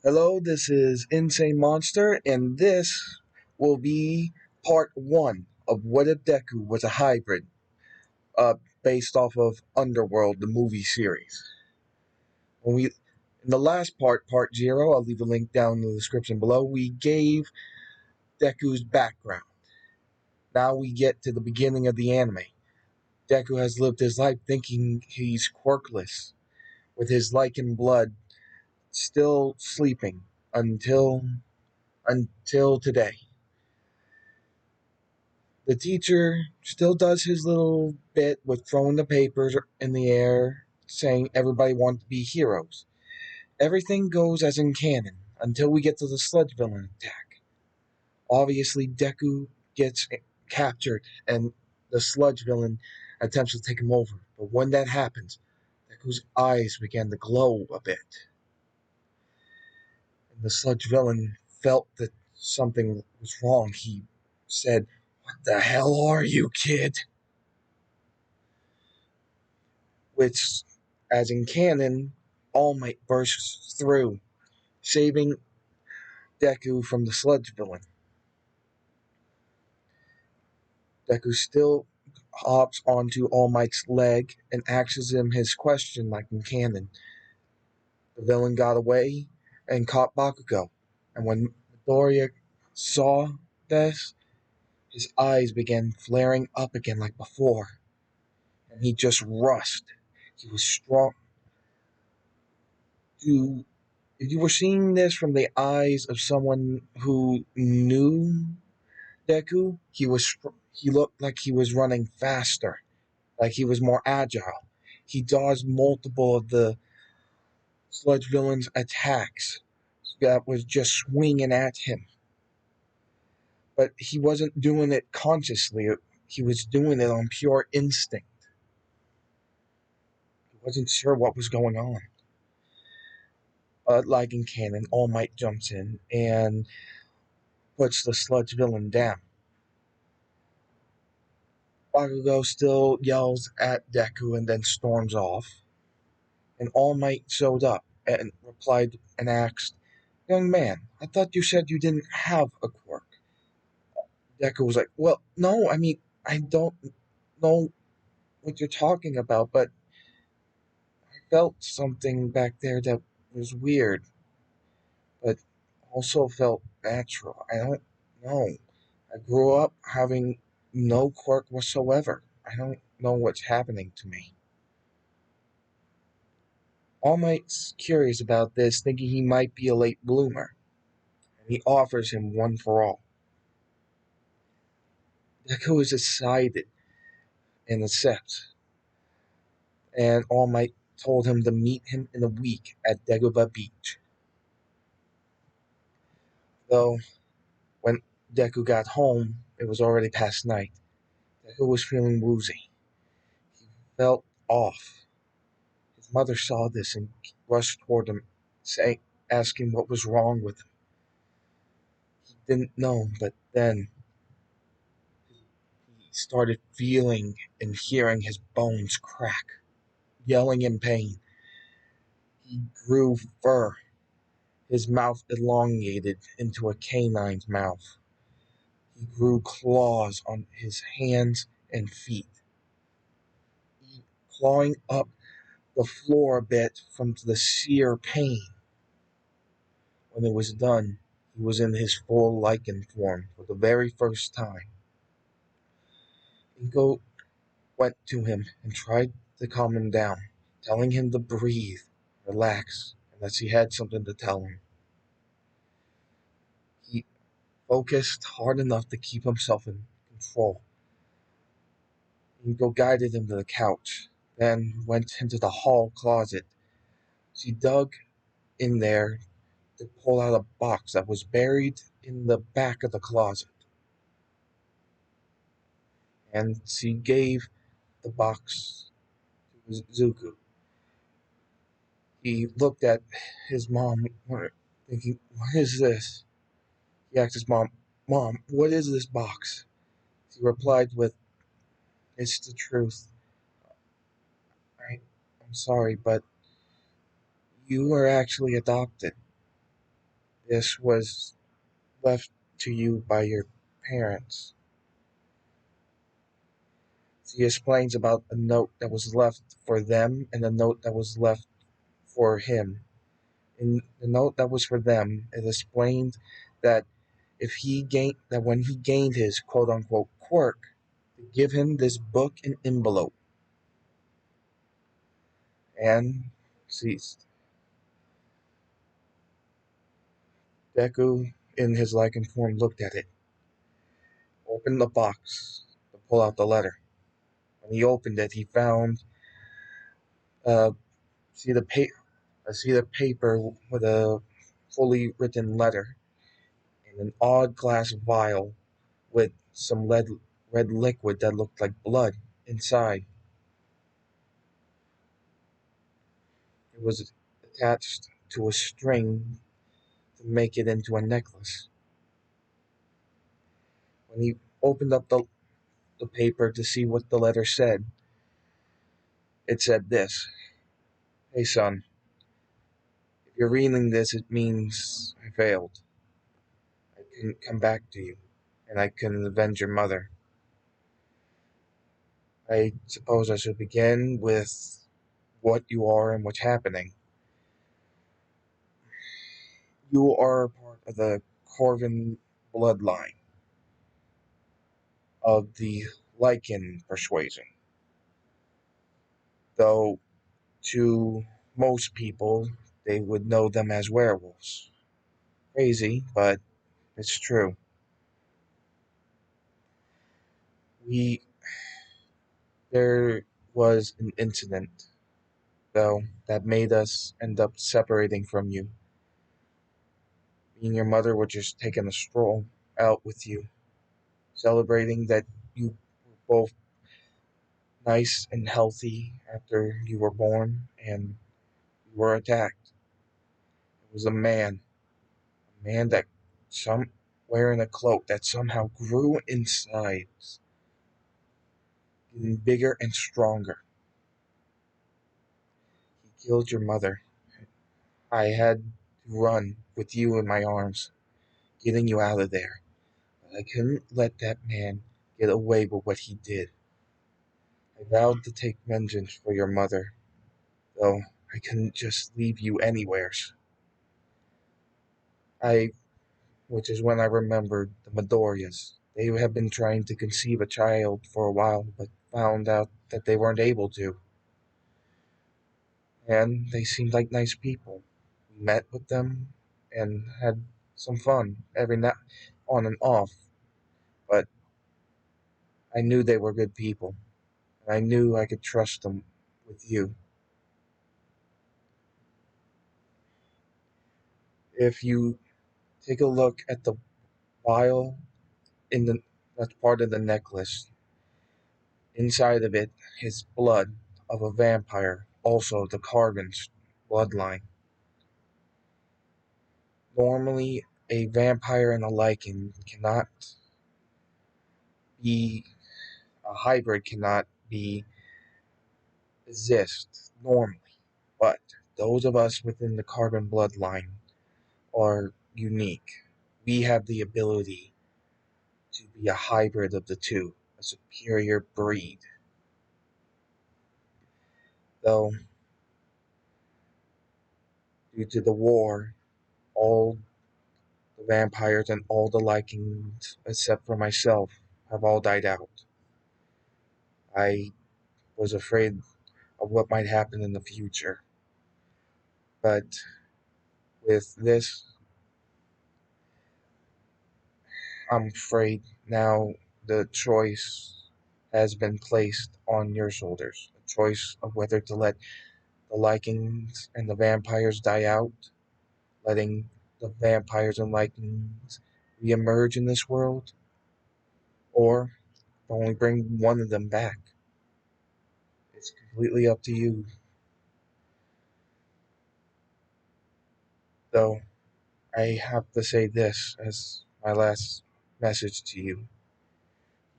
Hello, this is Insane Monster, and this will be part one of What If Deku Was a Hybrid, based off of Underworld, the movie series. In the last part 0, I'll leave a link down in the description below, we gave Deku's background. Now we get to the beginning of the anime. Deku has lived his life thinking he's quirkless, with his lichen blood still sleeping until today. The teacher still does his little bit with throwing the papers in the air, saying everybody wants to be heroes. Everything goes as in canon until we get to the sludge villain attack. Obviously, Deku gets captured and the sludge villain attempts to take him over. But when that happens, Deku's eyes begin to glow a bit. And the sludge villain felt that something was wrong. He said, "What the hell are you, kid?" Which, as in canon, All Might bursts through, saving Deku from the sludge villain. Deku still hops onto All Might's leg and asks him his question like in canon. The villain got away and caught Bakugo, and when Midoriya saw this, his eyes began flaring up again like before, and he just rushed. He was strong. To If you were seeing this from the eyes of someone who knew Deku, he looked like he was running faster, like he was more agile. He dodged multiple of the sludge villain's attacks that was just swinging at him. But he wasn't doing it consciously. He was doing it on pure instinct. He wasn't sure what was going on. Like in canon, All Might jumps in and puts the sludge villain down. Bakugo still yells at Deku and then storms off. And All Might showed up and replied and asked, "Young man, I thought you said you didn't have a quirk." Deku was like, "Well, no, I mean, I don't know what you're talking about, but I felt something back there that was weird, but also felt natural. I don't know. I grew up having no quirk whatsoever. I don't know what's happening to me." All Might's curious about this, thinking he might be a late bloomer, and he offers him one for all. Deku is excited and accepts, and All Might told him to meet him in a week at Dagobah Beach. Though, when Deku got home, it was already past night. Deku was feeling woozy. He felt off. His mother saw this and rushed toward him, asking what was wrong with him. He didn't know, but then he started feeling and hearing his bones crack. Yelling in pain, he grew fur, his mouth elongated into a canine's mouth. He grew claws on his hands and feet, clawing up the floor a bit from the sheer pain. When it was done, he was in his full lichen form for the very first time. Ingo went to him and tried to calm him down, telling him to breathe, relax, and that he had something to tell him. He focused hard enough to keep himself in control. Ingo guided him to the couch, then went into the hall closet. She dug in there to pull out a box that was buried in the back of the closet, and she gave the box to Zuko. He looked at his mom, thinking, "What is this?" He asked his mom, "Mom, what is this box?" She replied with, "It's the truth. I'm sorry, but you were actually adopted." This was left to you by your parents. He explains about a note that was left for them and a note that was left for him. In the note that was for them, it explained that that when he gained his quote unquote quirk, to give him this book and envelope. And ceased. Deku, in his lichen form, looked at it, opened the box to pull out the letter. When he opened it, he found uh, see the pa- a sheet of paper with a fully written letter in an odd glass vial with some red liquid that looked like blood inside. It was attached to a string to make it into a necklace. When he opened up the paper to see what the letter said, it said this: "Hey son, if you're reading this, it means I failed. I couldn't come back to you, and I couldn't avenge your mother. I suppose I should begin with what you are and what's happening. You are part of the Corvin bloodline of the Lycan persuasion, though to most people they would know them as werewolves. Crazy, but it's true. We There was an incident, though, that made us end up separating from you. Me and your mother were just taking a stroll out with you, celebrating that you were both nice and healthy after you were born, and you were attacked. It was a man that some wearing a cloak that somehow grew inside, getting bigger and stronger. He killed your mother. I had to run with you in my arms, getting you out of there. But I couldn't let that man get away with what he did. I vowed to take vengeance for your mother, though I couldn't just leave you anywheres. I, which is when I remembered the Midorias. They have been trying to conceive a child for a while, but found out that they weren't able to. And they seemed like nice people. We met with them and had some fun every now on and off, but I knew they were good people, and I knew I could trust them with you. If you take a look at the vial in the that's part of the necklace, inside of it is blood of a vampire, also the Carvin's bloodline. Normally, a vampire and a lichen cannot be a hybrid cannot be exist normally, but those of us within the Carbon bloodline are unique. We have the ability to be a hybrid of the two, a superior breed. Though, due to the war, all the vampires and all the Lycans, except for myself, have all died out. I was afraid of what might happen in the future, but with this, I'm afraid now the choice has been placed on your shoulders. The choice of whether to let the Lycans and the vampires die out, letting the vampires and Lycans reemerge in this world, or only bring one of them back. It's completely up to you. Though I have to say this as my last message to you.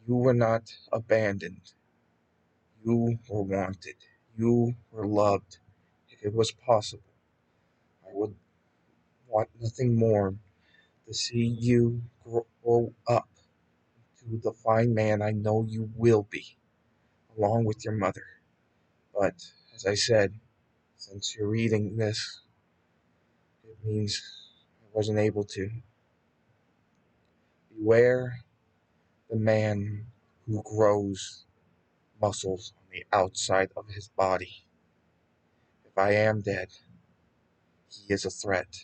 You were not abandoned. You were wanted. You were loved. If it was possible, I would want nothing more to see you grow up to the fine man I know you will be, along with your mother. But, as I said, since you're reading this, it means I wasn't able to. Beware the man who grows muscles on the outside of his body. If I am dead, he is a threat.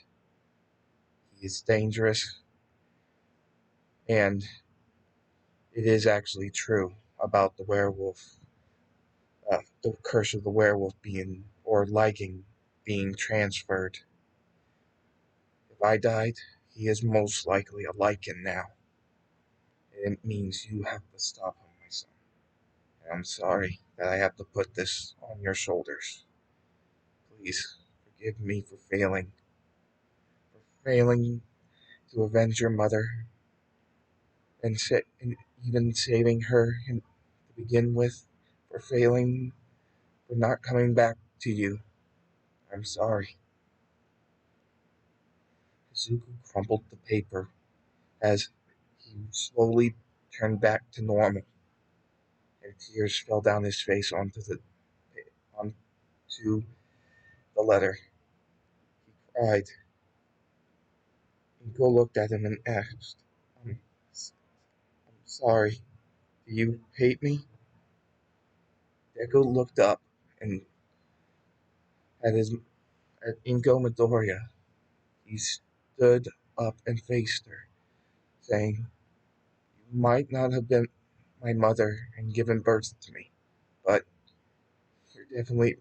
He is dangerous, and it is actually true about the werewolf, the curse of the werewolf being, or liking, being transferred. If I died, he is most likely a lichen now, and it means you have to stop him, my son. And I'm sorry that I have to put this on your shoulders. Please forgive me for failing to avenge your mother, and even saving her to begin with, for failing, for not coming back to you. I'm sorry. Izuku crumpled the paper as he slowly turned back to normal, and tears fell down his face onto the letter. He cried. Inko looked at him and asked, I'm, I'm sorry. Do you hate me? Deku looked up and at his at Inko Midoriya. He stood up and faced her, saying, "You might not have been my mother and given birth to me, but you're definitely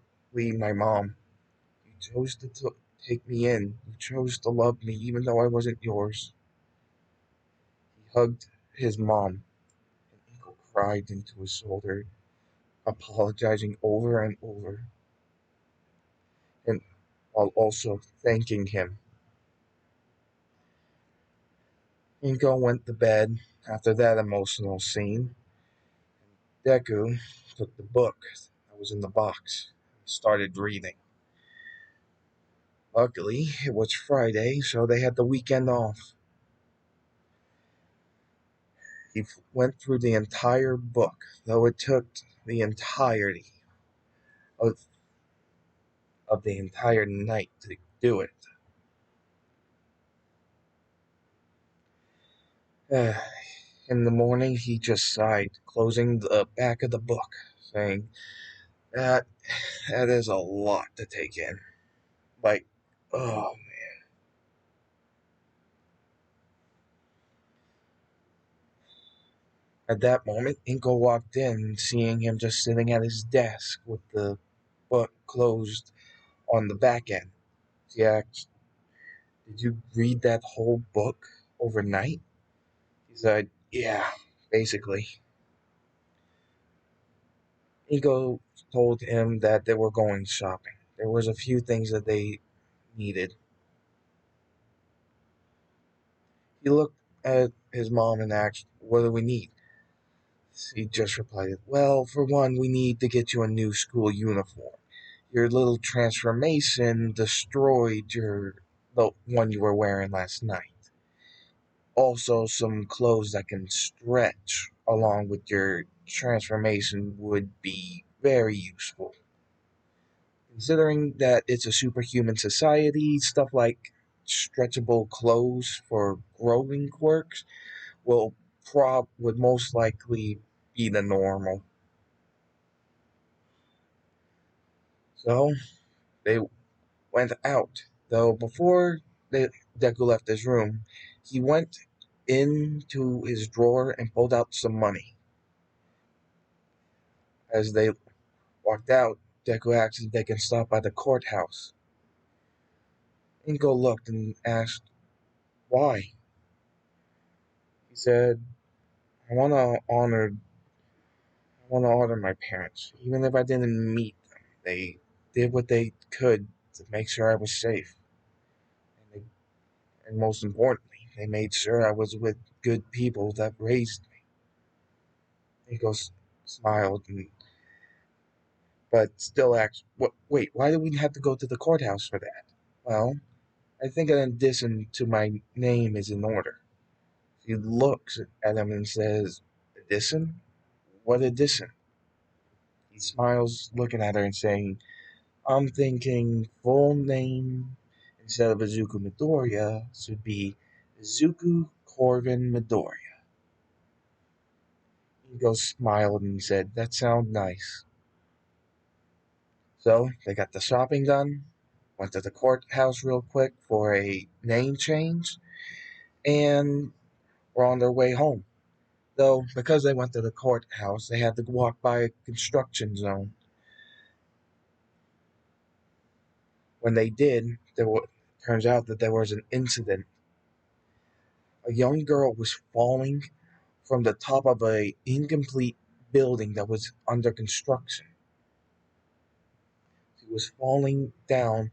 my mom. You chose to take me in. You chose to love me even though I wasn't yours." He hugged his mom, and Inko cried into his shoulder, apologizing over and over, and while also thanking him. Inko went to bed after that emotional scene. Deku took the book that was in the box and started reading. Luckily, it was Friday, so they had the weekend off. He went through the entire book, though it took the entirety of, of the entire night to do it. In the morning, he just sighed, closing the back of the book, saying, That that is a lot to take in. Like, oh. At that moment, Inko walked in, seeing him just sitting at his desk with the book closed on the back end. He asked, Did you read that whole book overnight? He said, Yeah, basically. Inko told him that they were going shopping. There was a few things that they needed. He looked at his mom and asked, What do we need? He just replied, Well, for one, we need to get you a new school uniform. Your little transformation destroyed the one you were wearing last night. Also, some clothes that can stretch along with your transformation would be very useful. Considering that it's a superhuman society, stuff like stretchable clothes for growing quirks would most likely be the normal. So they went out. Though before Deku left his room, he went into his drawer and pulled out some money. As they walked out, Deku asked if they can stop by the courthouse. Inko looked and asked, Why? He said, I wanna honor my parents. Even if I didn't meet them. They did what they could to make sure I was safe. And most importantly, they made sure I was with good people that raised me. Inko smiled, but still asked, Wait, why do we have to go to the courthouse for that? Well, I think an addition to my name is in order. He looks at him and says, Addition? What addition? He smiles, looking at her and saying, I'm thinking full name instead of Izuku Midoriya should be Izuku Corvin Midoriya. Ego smiled and said, That sounds nice. So they got the shopping done, went to the courthouse real quick for a name change, and were on their way home. Though, because they went to the courthouse, they had to walk by a construction zone. When they did, turns out that there was an incident. A young girl was falling from the top of a incomplete building that was under construction. She was falling down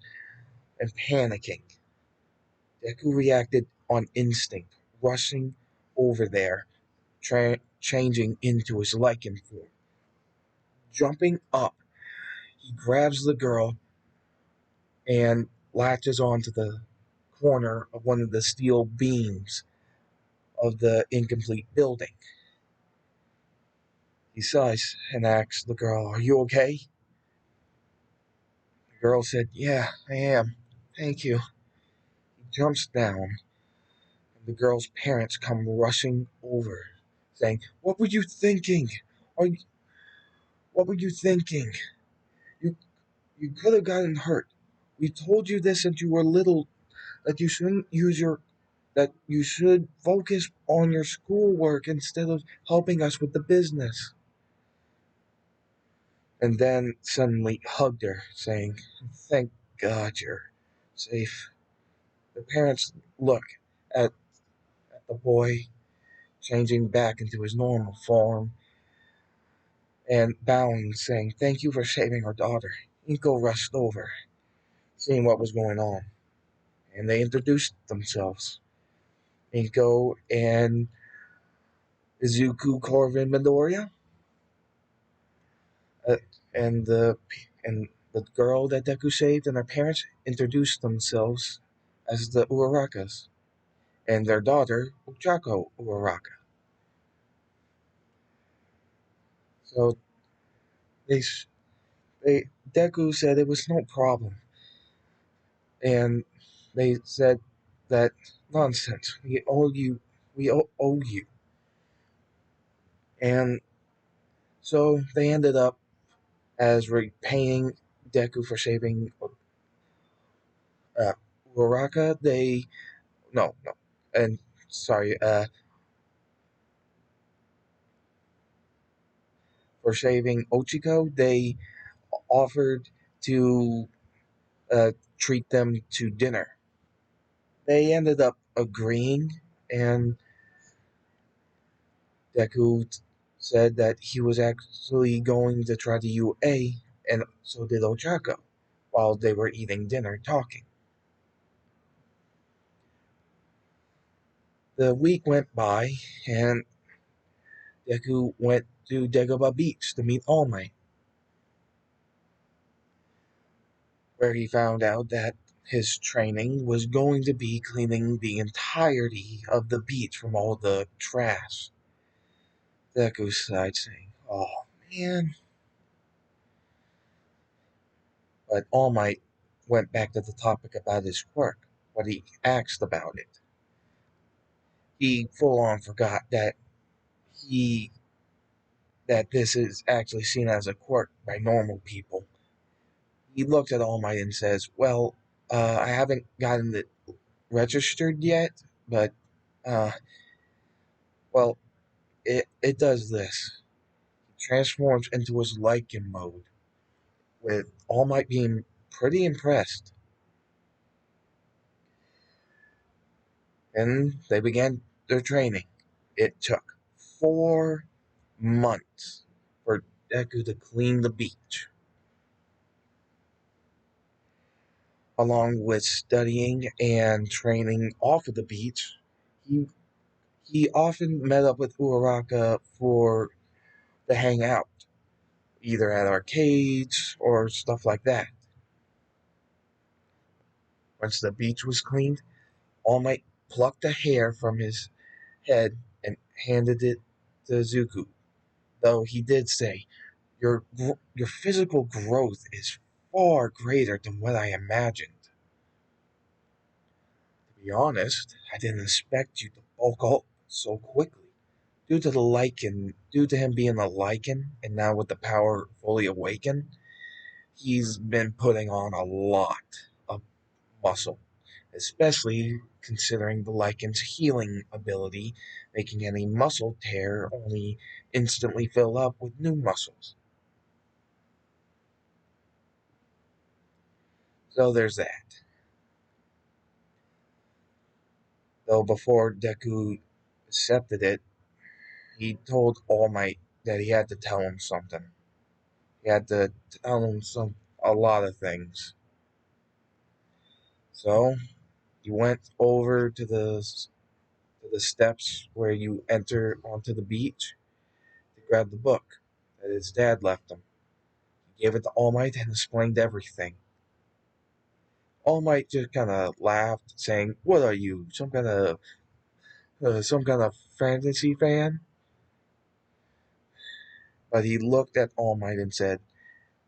and panicking. Deku reacted on instinct, rushing over there, changing into his lichen form. Jumping up, he grabs the girl and latches onto the corner of one of the steel beams of the incomplete building. He sighs and asks the girl, Are you okay? The girl said, Yeah, I am. Thank you. He jumps down, and the girl's parents come rushing over, saying, What were you thinking? Are you, what were you thinking? You, you could have gotten hurt. We told you this since you were little, that you shouldn't use your that you should focus on your schoolwork instead of helping us with the business. And then suddenly hugged her, saying, Thank God you're safe. The parents look at, at the boy changing back into his normal form and bowing, saying, Thank you for saving our daughter. Inko rushed over, seeing what was going on, and they introduced themselves. Inko and Izuku Corvin Midoriya, uh, and the girl that Deku saved and her parents introduced themselves as the Urarakas and their daughter Uchako Uraraka. So they they Deku said it was no problem, and they said that nonsense. We owe you, and so they ended up as repaying Deku for saving uh, Uraraka. They no, and sorry, for saving Ochiko, they offered to treat them to dinner. They ended up agreeing, and Deku said that he was actually going to try the UA, and so did Ochako, while they were eating dinner talking. The week went by, and Deku went to Dagobah Beach to meet All Might, where he found out that his training was going to be cleaning the entirety of the beach from all the trash. Deku sighed, saying, Oh man. But All Might went back to the topic about his quirk, what he asked about it. He full on forgot he that this is actually seen as a quirk by normal people. He looks at All Might and says, Well, I haven't gotten it registered yet, but uh, well, it does this. He transforms into his Lycan mode, with All Might being pretty impressed. And they began their training. It took 4 months for Deku to clean the beach, along with studying and training off of the beach. He he often met up with Uraraka for to hang out, either at arcades or stuff like that. Once the beach was cleaned, All Might plucked a hair from his head and handed it to Zuko, though he did say, your physical growth is far greater than what I imagined. To be honest, I didn't expect you to bulk up so quickly. Due to him being a lichen, and now with the power fully awakened, he's been putting on a lot of muscle, especially considering the lichen's healing ability, making any muscle tear only instantly fill up with new muscles. So there's that. Though before Deku accepted it, he told All Might that he had to tell him something. He had to tell him a lot of things. So he went over to the steps where you enter onto the beach to grab the book that his dad left him. He gave it to All Might and explained everything. All Might just kind of laughed, saying, "What are you, some kind of fantasy fan?" But he looked at All Might and said,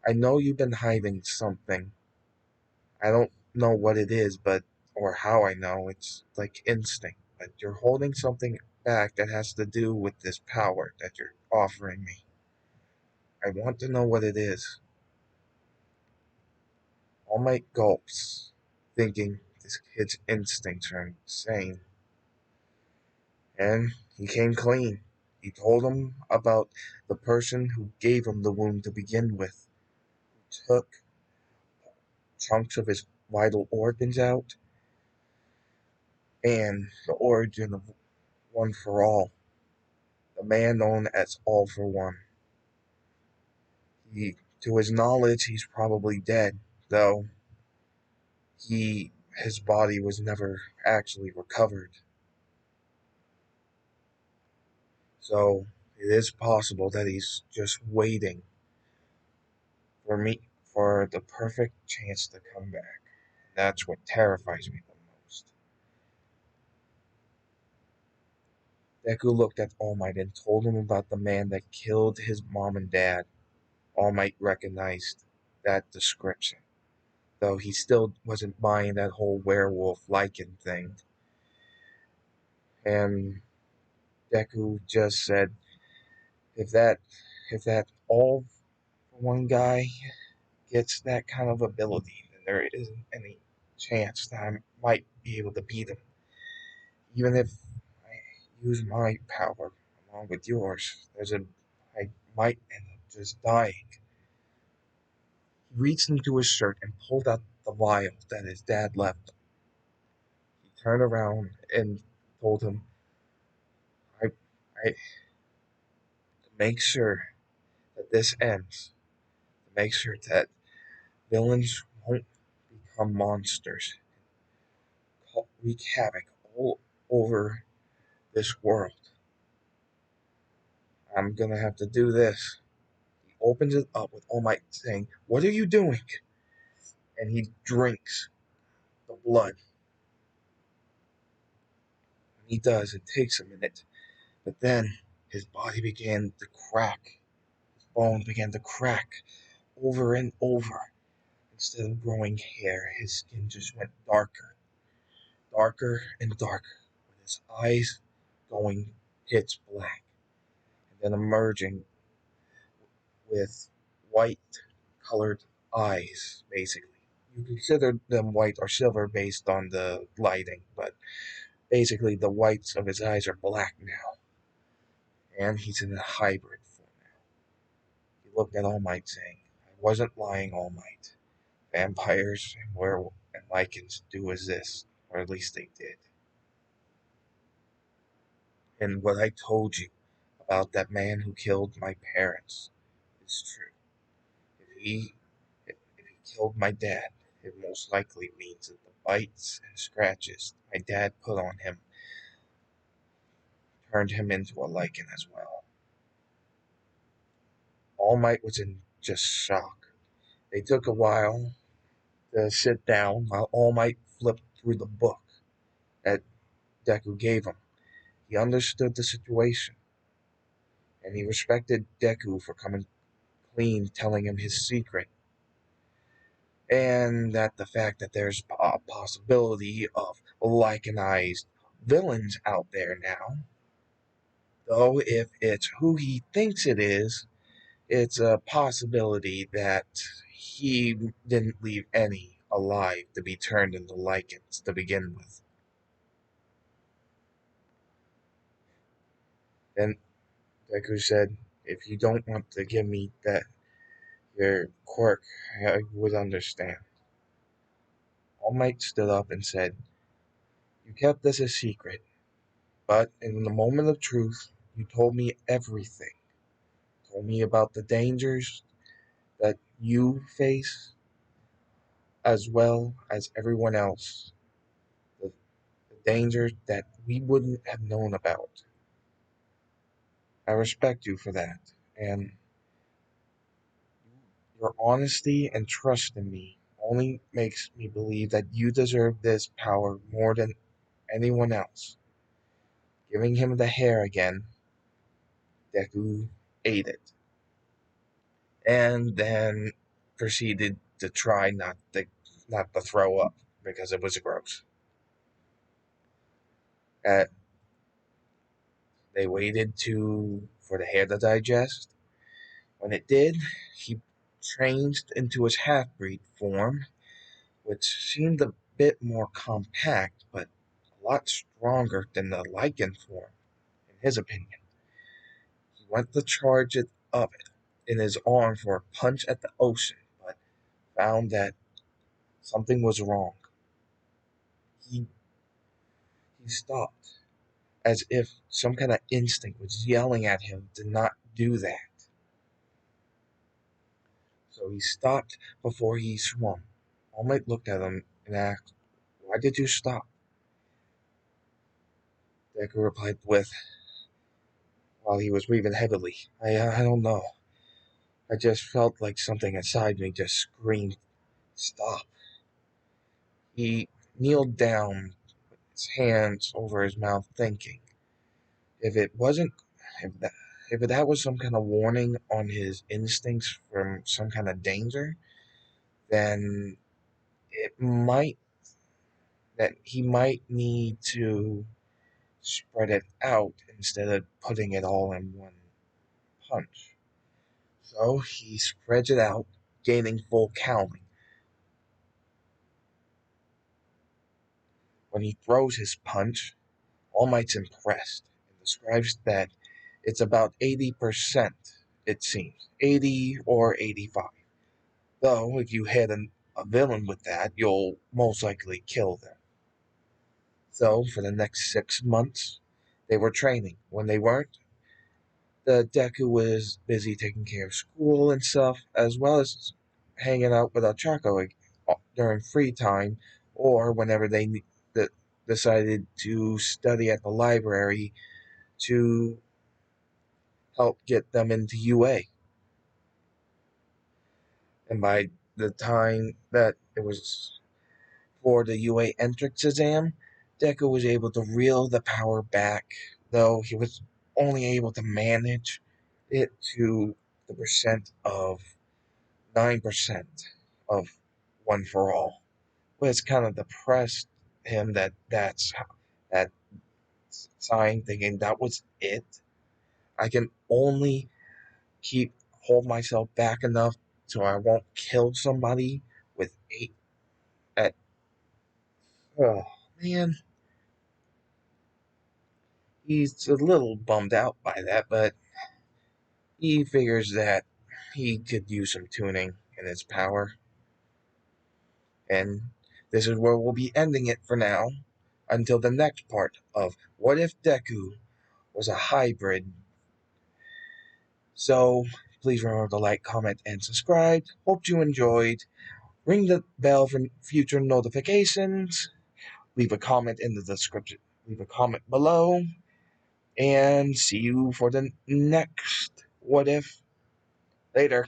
"I know you've been hiding something. I don't know what it is, but or how I know. It's like instinct. But you're holding something back that has to do with this power that you're offering me. I want to know what it is." All Might gulps, thinking this kid's instincts are insane. And he came clean. He told him about the person who gave him the wound to begin with, who took chunks of his vital organs out, and the origin of One for All, the man known as All for One. To his knowledge, he's probably dead, though his body was never actually recovered. So it is possible that he's just waiting for me for the perfect chance to come back. That's what terrifies me the most. Deku looked at All Might and told him about the man that killed his mom and dad. All Might recognized that description, though he still wasn't buying that whole werewolf lichen thing. And Deku just said, if that if that all for one guy gets that kind of ability, then there isn't any chance that I might be able to beat him. Even if I use my power along with yours, I might end up just dying. He reached into his shirt and pulled out the vial that his dad left. He turned around and told him, I, to make sure that this ends, to make sure that villains won't become monsters, wreak havoc all over this world. I'm gonna have to do this. He opens it up with All Might saying, "What are you doing?" And he drinks the blood. And he does. It takes a minute. But then his body began to crack. His bones began to crack over and over. Instead of growing hair, his skin just went darker, darker and darker, with his eyes going pitch black, and then emerging with white colored eyes, basically. You consider them white or silver based on the lighting, but basically the whites of his eyes are black now, and he's in a hybrid form now. He looked at All Might saying, "I wasn't lying, All Might. Vampires and werewolves and lichens do exist, or at least they did. And what I told you about that man who killed my parents is true. If he killed my dad, it most likely means that the bites and scratches my dad put on him turned him into a lichen as well." All Might was in just shock. They took a while to sit down while All Might flipped through the book that Deku gave him. He understood the situation, and he respected Deku for coming clean, telling him his secret, and that the fact that there's a possibility of lycanized villains out there now. Though if it's who he thinks it is, it's a possibility that he didn't leave any alive to be turned into lichens to begin with. Then Deku said, "If you don't want to give me that your quirk, I would understand." All Might stood up and said, "You kept this a secret, but in the moment of truth, you told me everything. Told me about the dangers that you face as well as everyone else. The, the dangers that we wouldn't have known about. I respect you for that, and your honesty and trust in me only makes me believe that you deserve this power more than anyone else." Giving him the hair again, Deku ate it, and then proceeded to try not to throw up because it was gross. Uh, they waited for the hair to digest. When it did, he changed into his half-breed form, which seemed a bit more compact, but a lot stronger than the lichen form, in his opinion. He went to charge it of it in his arm for a punch at the ocean, but found that something was wrong. He he stopped, as if some kind of instinct was yelling at him to not do that. So he stopped before he swam. All Might looked at him and asked, "Why did you stop?" Deku replied with, while he was breathing heavily, I don't know. I just felt like something inside me just screamed, stop." He kneeled down, his hands over his mouth, thinking. If it wasn't, if that, if that was some kind of warning on his instincts from some kind of danger, then it might that he might need to spread it out instead of putting it all in one punch. So he spreads it out, gaining full counting. When he throws his punch, All Might's impressed and describes that it's about 80%, it seems. 80 or 85. Though, if you hit a villain with that, you'll most likely kill them. So, for the next 6 months, they were training. When they weren't, the Deku was busy taking care of school and stuff, as well as hanging out with Ochako during free time or whenever they decided to study at the library to help get them into UA. And by the time that it was for the UA entrance exam, Deku was able to reel the power back, though he was only able to manage it to the percent of 9% of One for All, which kind of depressed him that sign, thinking that was it. I can only keep hold myself back enough so I won't kill somebody with eight at. Oh man, he's a little bummed out by that, but he figures that he could use some tuning in his power. And this is where we'll be ending it for now until the next part of What If Deku Was a Hybrid. So please remember to like, comment, and subscribe. Hope you enjoyed. Ring the bell for future notifications. Leave a comment in the description. Leave a comment below. And see you for the next What If. Later.